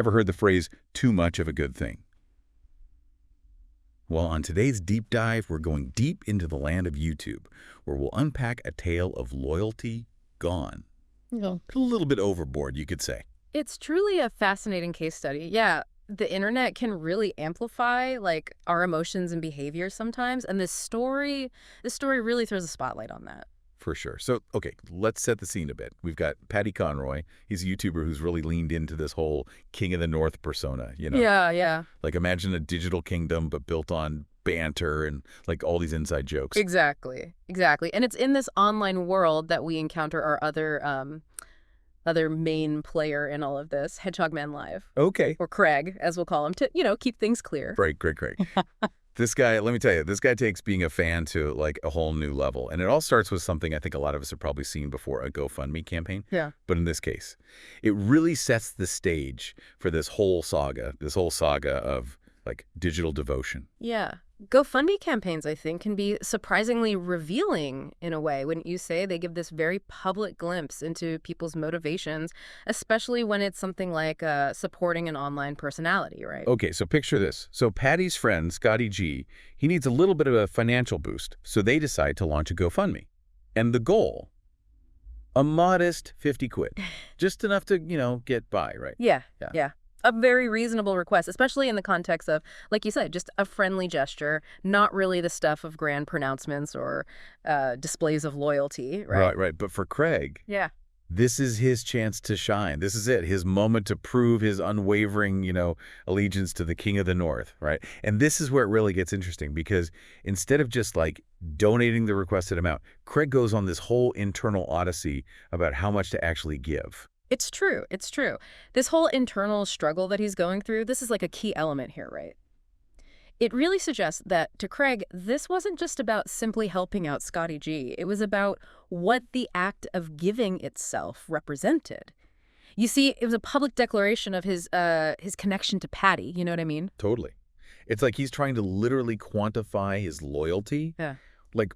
Ever heard the phrase, too much of a good thing? Well, on today's deep dive, we're going deep into the land of YouTube, where we'll unpack a tale of loyalty gone. A little bit overboard, you could say. It's truly a fascinating case study. Yeah, the internet can really amplify like our emotions and behaviors sometimes, and this story really throws a spotlight on that. For sure. So, okay, let's set the scene a bit. We've got Patty Conroy. He's a YouTuber who's really leaned into this whole King of the North persona, Yeah. Like imagine a digital kingdom, but built on banter and like all these inside jokes. Exactly. And it's in this online world that we encounter our other main player in all of this, Hedgehog Man Live. Okay. Or Craig, as we'll call him, to, keep things clear. Right, great. This guy, let me tell you, this guy takes being a fan to like a whole new level. And it all starts with something I think a lot of us have probably seen before, a GoFundMe campaign. Yeah. But in this case, it really sets the stage for this whole saga of like digital devotion. Yeah. GoFundMe campaigns, I think, can be surprisingly revealing in a way, wouldn't you say? They give this very public glimpse into people's motivations, especially when it's something like supporting an online personality, right? Okay, so picture this. So Patty's friend, Scotty G, he needs a little bit of a financial boost. So they decide to launch a GoFundMe. And the goal, a modest 50 quid. Just enough to, get by, right? Yeah. A very reasonable request, especially in the context of, like you said, just a friendly gesture, not really the stuff of grand pronouncements or displays of loyalty, right? Right. But for Craig, Yeah. this is his chance to shine. This is it, his moment to prove his unwavering, allegiance to the King of the North, right? And this is where it really gets interesting because instead of just like donating the requested amount, Craig goes on this whole internal odyssey about how much to actually give. It's true. This whole internal struggle that he's going through, this is like a key element here, right? It really suggests that, to Craig, this wasn't just about simply helping out Scotty G. It was about what the act of giving itself represented. You see, it was a public declaration of his connection to Patty, you know what I mean? Totally. It's like he's trying to literally quantify his loyalty. Yeah. Like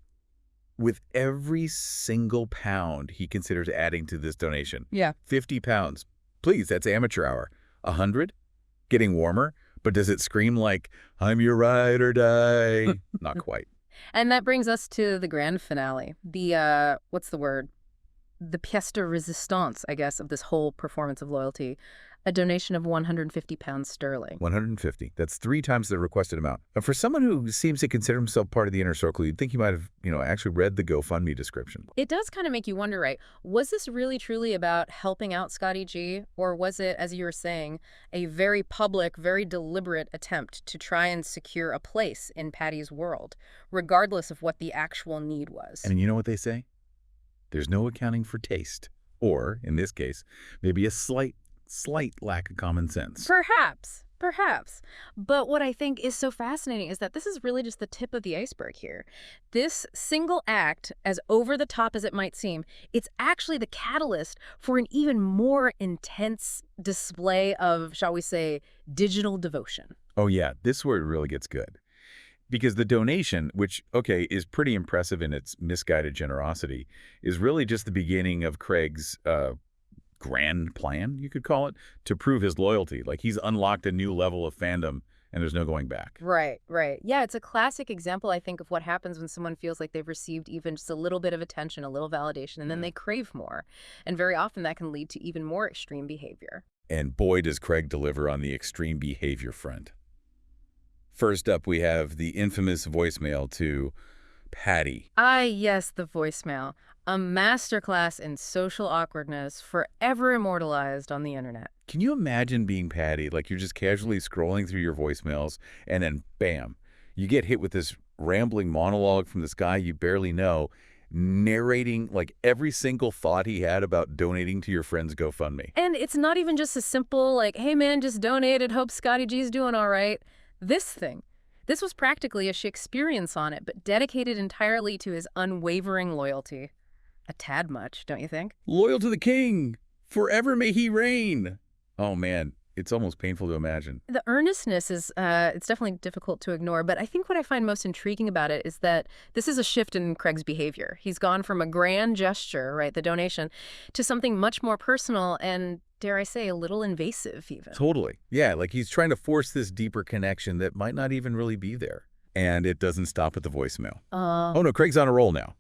with every single pound he considers adding to this donation. Yeah. 50 pounds. Please, that's amateur hour. 100? Getting warmer? But does it scream like, I'm your ride or die? Not quite. And that brings us to the grand finale. The, what's the word? The pièce de résistance, I guess, of this whole performance of loyalty. A donation of 150 pounds sterling. 150. That's 3 times the requested amount. For someone who seems to consider himself part of the inner circle, you'd think he might have, actually read the GoFundMe description. It does kind of make you wonder, right? Was this really truly about helping out Scotty G? Or was it, as you were saying, a very public, very deliberate attempt to try and secure a place in Patty's world, regardless of what the actual need was? And you know what they say? There's no accounting for taste. Or, in this case, maybe a slight lack of common sense. Perhaps. But what I think is so fascinating is that this is really just the tip of the iceberg here. This single act, as over the top as it might seem, it's actually the catalyst for an even more intense display of, shall we say, digital devotion. Oh yeah, this is where it really gets good. Because the donation, which, okay, is pretty impressive in its misguided generosity, is really just the beginning of Craig's grand plan, you could call it, to prove his loyalty. Like he's unlocked a new level of fandom and there's no going back. Right. Yeah, it's a classic example, I think, of what happens when someone feels like they've received even just a little bit of attention, a little validation, and then they crave more. And very often that can lead to even more extreme behavior. And boy, does Craig deliver on the extreme behavior front. First up, we have the infamous voicemail to Patty. Ah, yes, the voicemail. A masterclass in social awkwardness forever immortalized on the internet. Can you imagine being Patty? Like you're just casually scrolling through your voicemails and then bam, you get hit with this rambling monologue from this guy you barely know, narrating like every single thought he had about donating to your friend's GoFundMe. And it's not even just a simple like, hey man, just donated, hope Scotty G's doing all right. This was practically a Shakespearean sonnet, but dedicated entirely to his unwavering loyalty. A tad much, don't you think? Loyal to the king. Forever may he reign. Oh, man. It's almost painful to imagine. The earnestness is, it's definitely difficult to ignore, but I think what I find most intriguing about it is that this is a shift in Craig's behavior. He's gone from a grand gesture, right, the donation, to something much more personal and, dare I say, a little invasive even. Totally. Yeah, like he's trying to force this deeper connection that might not even really be there. And it doesn't stop at the voicemail. Oh no, Craig's on a roll now.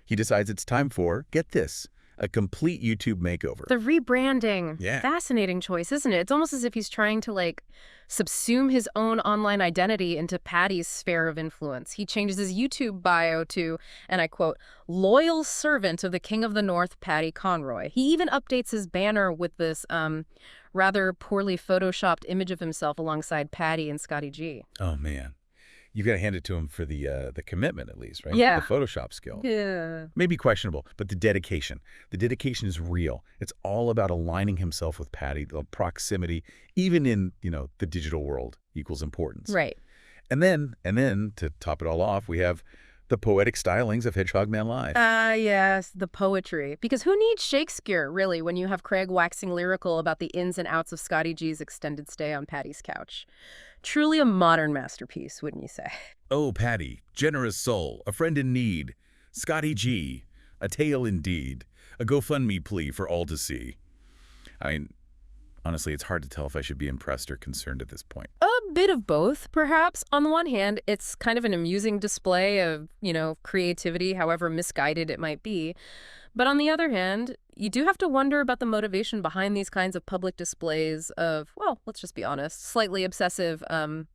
He decides it's time for, get this, a complete YouTube makeover. The rebranding. Yeah. Fascinating choice, isn't it? It's almost as if he's trying to, like, subsume his own online identity into Patty's sphere of influence. He changes his YouTube bio to, and I quote, loyal servant of the King of the North, Patty Conroy. He even updates his banner with this rather poorly photoshopped image of himself alongside Patty and Scotty G. Oh, man. You've got to hand it to him for the commitment, at least, right? Yeah. The Photoshop skill. Yeah. Maybe questionable, but the dedication. The dedication is real. It's all about aligning himself with Patty, the proximity, even in, the digital world, equals importance. Right. And then, to top it all off, we have the poetic stylings of Hedgehog Man Live. Yes, the poetry. Because who needs Shakespeare, really, when you have Craig waxing lyrical about the ins and outs of Scotty G's extended stay on Patty's couch? Truly a modern masterpiece, wouldn't you say? Oh, Patty, generous soul, a friend in need. Scotty G, a tale indeed. A GoFundMe plea for all to see. I mean, honestly, it's hard to tell if I should be impressed or concerned at this point. A bit of both, perhaps. On the one hand, it's kind of an amusing display of, creativity, however misguided it might be. But on the other hand, you do have to wonder about the motivation behind these kinds of public displays of, well, let's just be honest, slightly obsessive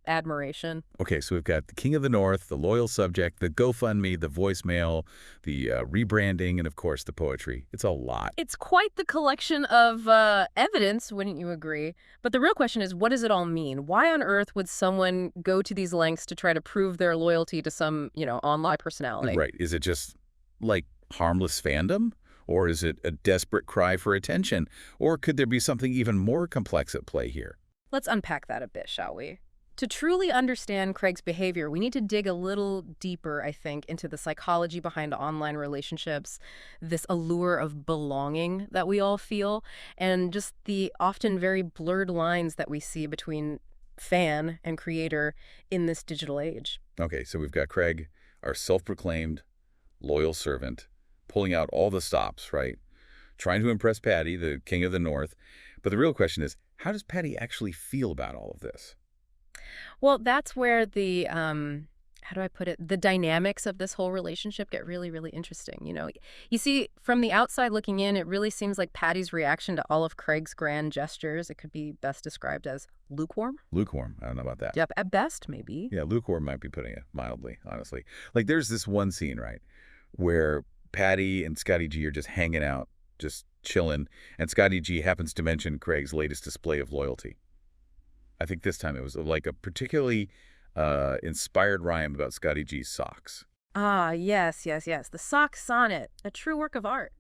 admiration. Okay, so we've got the King of the North, the loyal subject, the GoFundMe, the voicemail, the rebranding, and of course the poetry. It's a lot. It's quite the collection of evidence, wouldn't you agree? But the real question is, what does it all mean? Why on earth would someone go to these lengths to try to prove their loyalty to some, online personality? Right. Is it just like harmless fandom? Or is it a desperate cry for attention? Or could there be something even more complex at play here? Let's unpack that a bit, shall we? To truly understand Craig's behavior, we need to dig a little deeper, I think, into the psychology behind online relationships, this allure of belonging that we all feel, and just the often very blurred lines that we see between fan and creator in this digital age. Okay, so we've got Craig, our self-proclaimed loyal servant, pulling out all the stops, right? Trying to impress Patty, the King of the North. But the real question is, how does Patty actually feel about all of this? Well, that's where the, how do I put it, the dynamics of this whole relationship get really, really interesting. You see, from the outside looking in, it really seems like Patty's reaction to all of Craig's grand gestures, it could be best described as lukewarm. Lukewarm. I don't know about that. Yep, at best, maybe. Yeah, lukewarm might be putting it mildly, honestly. Like, there's this one scene, right, where Patty and Scotty G are just hanging out, just chilling, and Scotty G happens to mention Craig's latest display of loyalty. I think this time it was like a particularly inspired rhyme about Scotty G's socks. Ah, yes. The sock sonnet, a true work of art.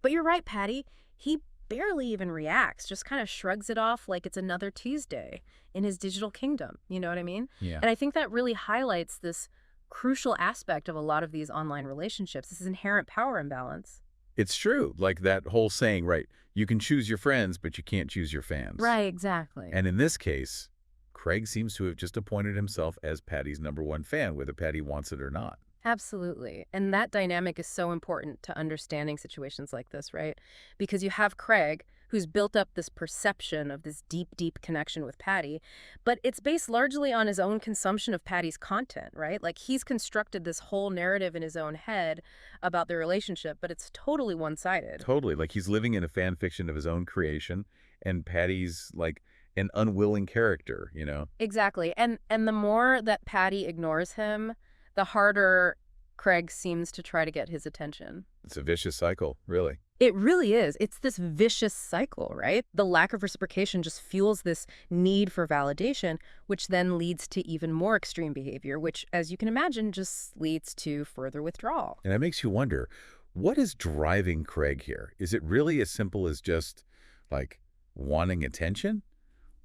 But you're right, Patty. He barely even reacts, just kind of shrugs it off like it's another Tuesday in his digital kingdom. You know what I mean? Yeah. And I think that really highlights this crucial aspect of a lot of these online relationships, this inherent power imbalance. It's true. Like that whole saying, right? You can choose your friends, but you can't choose your fans. Right, exactly. And in this case, Craig seems to have just appointed himself as Patty's #1 fan, whether Patty wants it or not. Absolutely. And that dynamic is so important to understanding situations like this, right? Because you have Craig, who's built up this perception of this deep, deep connection with Patty, but it's based largely on his own consumption of Patty's content, right? Like he's constructed this whole narrative in his own head about their relationship, but it's totally one-sided. Totally. Like he's living in a fan fiction of his own creation, and Patty's like an unwilling character, Exactly. And the more that Patty ignores him, the harder Craig seems to try to get his attention. It's a vicious cycle, really. It really is. It's this vicious cycle, right? The lack of reciprocation just fuels this need for validation, which then leads to even more extreme behavior, which, as you can imagine, just leads to further withdrawal. And it makes you wonder, what is driving Craig here? Is it really as simple as just, like, wanting attention?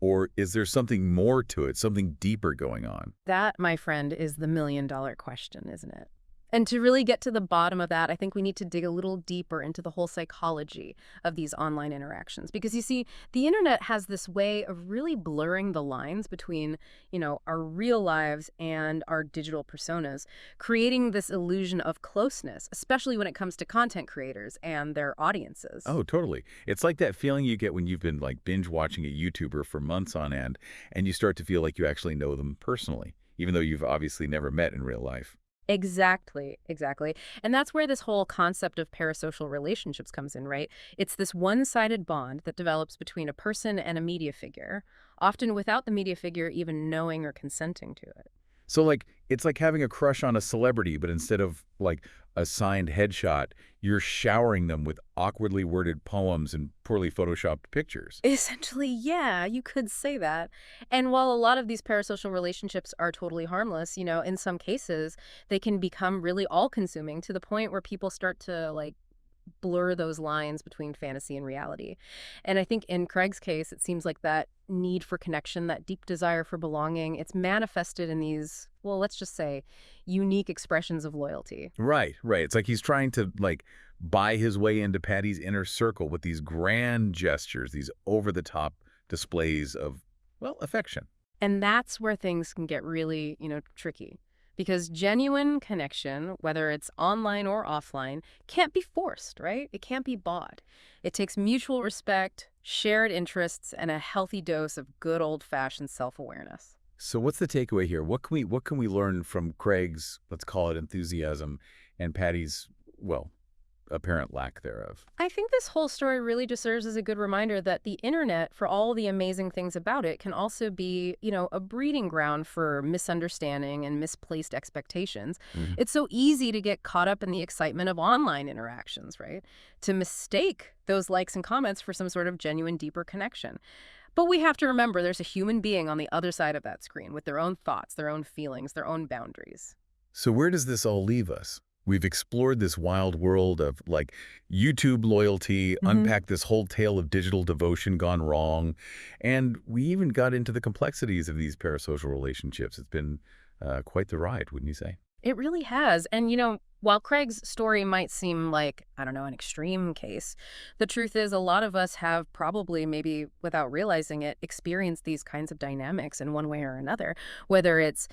Or is there something more to it, something deeper going on? That, my friend, is the million-dollar question, isn't it? And to really get to the bottom of that, I think we need to dig a little deeper into the whole psychology of these online interactions. Because you see, the internet has this way of really blurring the lines between, our real lives and our digital personas, creating this illusion of closeness, especially when it comes to content creators and their audiences. Oh, totally. It's like that feeling you get when you've been like binge watching a YouTuber for months on end, and you start to feel like you actually know them personally, even though you've obviously never met in real life. Exactly, exactly. And that's where this whole concept of parasocial relationships comes in, right? It's this one-sided bond that develops between a person and a media figure, often without the media figure even knowing or consenting to it. So like it's like having a crush on a celebrity, but instead of like a signed headshot, you're showering them with awkwardly worded poems and poorly photoshopped pictures. Essentially, yeah, you could say that. And while a lot of these parasocial relationships are totally harmless, in some cases, they can become really all-consuming to the point where people start to, blur those lines between fantasy and reality. And I think in Craig's case, it seems like that need for connection, that deep desire for belonging, it's manifested in these, well, let's just say, unique expressions of loyalty. Right, right. It's like he's trying to like buy his way into Patty's inner circle with these grand gestures, these over-the-top displays of, well, affection. And that's where things can get really, tricky. Because genuine connection, whether it's online or offline, can't be forced, right? It can't be bought. It takes mutual respect, shared interests, and a healthy dose of good old-fashioned self-awareness. So what's the takeaway here? What can we learn from Craig's, let's call it enthusiasm, and Patty's, well, apparent lack thereof? I think this whole story really just serves as a good reminder that the internet, for all the amazing things about it, can also be, a breeding ground for misunderstanding and misplaced expectations. Mhm. It's so easy to get caught up in the excitement of online interactions, right? To mistake those likes and comments for some sort of genuine, deeper connection. But we have to remember there's a human being on the other side of that screen with their own thoughts, their own feelings, their own boundaries. So where does this all leave us? We've explored this wild world of like YouTube loyalty, unpacked this whole tale of digital devotion gone wrong, and we even got into the complexities of these parasocial relationships. It's been quite the ride, wouldn't you say? It really has. And, while Craig's story might seem like, I don't know, an extreme case, the truth is a lot of us have probably, maybe without realizing it, experienced these kinds of dynamics in one way or another. Whether it's,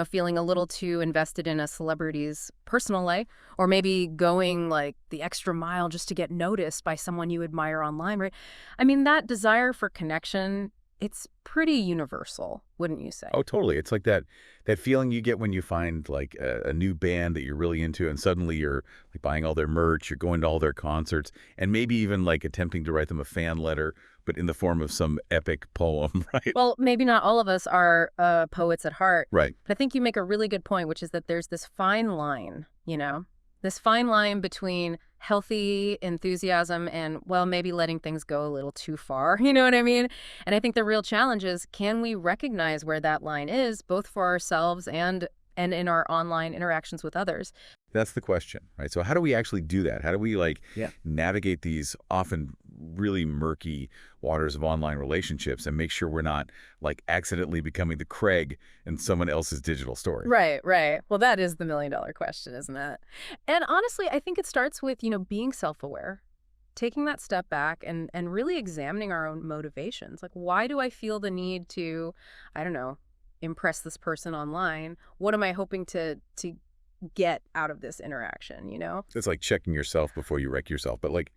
feeling a little too invested in a celebrity's personal life, or maybe going like the extra mile just to get noticed by someone you admire online, right? I mean, that desire for connection, it's pretty universal, wouldn't you say? Oh, totally. It's like that feeling you get when you find like a new band that you're really into, and suddenly you're like buying all their merch, you're going to all their concerts, and maybe even like attempting to write them a fan letter, but in the form of some epic poem, right? Well, maybe not all of us are poets at heart, Right. but I think you make a really good point, which is that there's this fine line, this fine line between healthy enthusiasm and, well, maybe letting things go a little too far. You know what I mean? And I think the real challenge is, can we recognize where that line is, both for ourselves and in our online interactions with others? That's the question, right? So how do we actually do that? How do we like Yeah. navigate these often really murky waters of online relationships and make sure we're not like accidentally becoming the Craig in someone else's digital story? Right, right. Well, that is the million-dollar question, isn't it? And honestly, I think it starts with, being self-aware, taking that step back and really examining our own motivations. Like, why do I feel the need to, I don't know, impress this person online? What am I hoping to get out of this interaction? It's like checking yourself before you wreck yourself, but like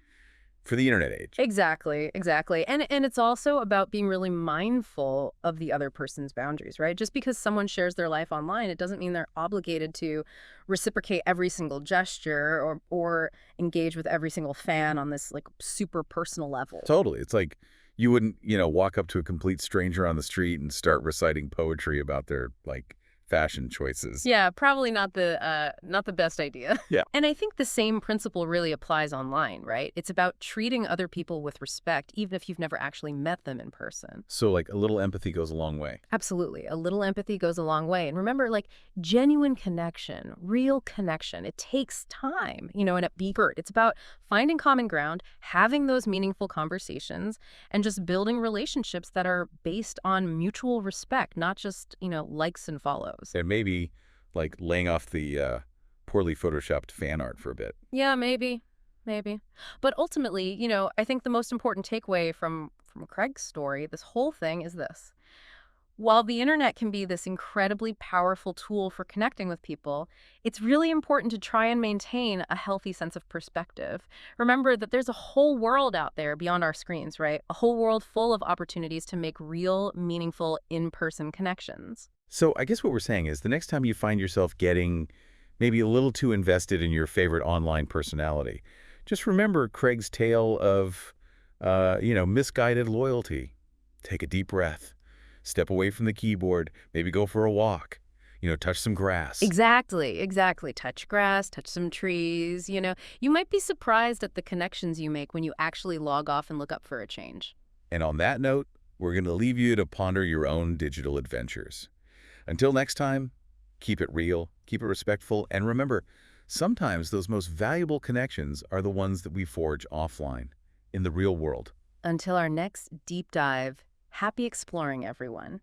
for the internet age. Exactly, exactly. And it's also about being really mindful of the other person's boundaries, right? Just because someone shares their life online, it doesn't mean they're obligated to reciprocate every single gesture or engage with every single fan on this like super personal level. Totally. It's like you wouldn't, walk up to a complete stranger on the street and start reciting poetry about their like fashion choices. Yeah, probably not the best idea. Yeah. And I think the same principle really applies online, right? It's about treating other people with respect, even if you've never actually met them in person. So like a little empathy goes a long way. Absolutely. A little empathy goes a long way. And remember, like, genuine connection, real connection, it takes time, and it's about finding common ground, having those meaningful conversations, and just building relationships that are based on mutual respect, not just, likes and follows. And maybe like laying off the poorly photoshopped fan art for a bit. Yeah, maybe. Maybe. But ultimately, I think the most important takeaway from Craig's story, this whole thing, is this. While the internet can be this incredibly powerful tool for connecting with people, it's really important to try and maintain a healthy sense of perspective. Remember that there's a whole world out there beyond our screens, right? A whole world full of opportunities to make real, meaningful, in-person connections. So I guess what we're saying is the next time you find yourself getting maybe a little too invested in your favorite online personality, just remember Craig's tale of, misguided loyalty. Take a deep breath. Step away from the keyboard, maybe go for a walk, touch some grass. Exactly, exactly. Touch grass, touch some trees, You might be surprised at the connections you make when you actually log off and look up for a change. And on that note, we're going to leave you to ponder your own digital adventures. Until next time, keep it real, keep it respectful, and remember, sometimes those most valuable connections are the ones that we forge offline, in the real world. Until our next deep dive, happy exploring, everyone.